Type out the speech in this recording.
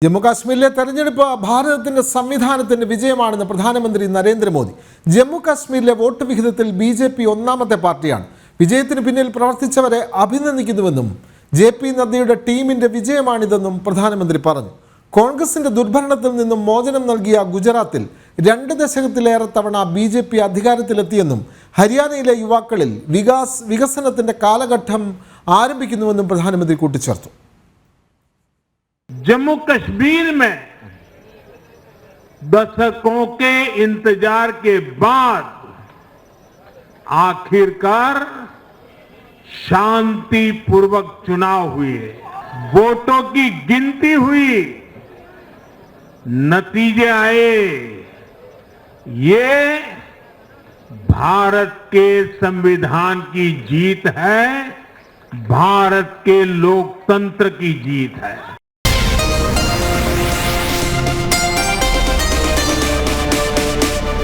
ജമ്മുകാശ്മീരിലെ തെരഞ്ഞെടുപ്പ് ഭാരതത്തിന്റെ സംവിധാനത്തിന്റെ വിജയമാണെന്ന് പ്രധാനമന്ത്രി നരേന്ദ്രമോദി. ജമ്മുകാശ്മീരിലെ വോട്ട് വിഹിതത്തിൽ ബിജെപി ഒന്നാമത്തെ പാർട്ടിയാണ്. വിജയത്തിന് പിന്നിൽ പ്രവർത്തിച്ചവരെ അഭിനന്ദിക്കുന്നുവെന്നും ജെ.പി. നദ്ദയുടെ ടീമിന്റെ വിജയമാണിതെന്നും പ്രധാനമന്ത്രി പറഞ്ഞു. കോൺഗ്രസിന്റെ ദുർഭരണത്തിൽ നിന്നും മോചനം നൽകിയ ഗുജറാത്തിൽ 2 ദശകത്തിലേറെ തവണ ബിജെപി അധികാരത്തിലെത്തിയെന്നും ഹരിയാനയിലെ യുവാക്കളിൽ വികസനത്തിന്റെ കാലഘട്ടം ആരംഭിക്കുന്നുവെന്നും പ്രധാനമന്ത്രി കൂട്ടിച്ചേർത്തു. जम्मू कश्मीर में दशकों के इंतजार के बाद आखिरकार शांतिपूर्वक चुनाव हुए, वोटों की गिनती हुई, नतीजे आए। ये भारत के संविधान की जीत है, भारत के लोकतंत्र की जीत है।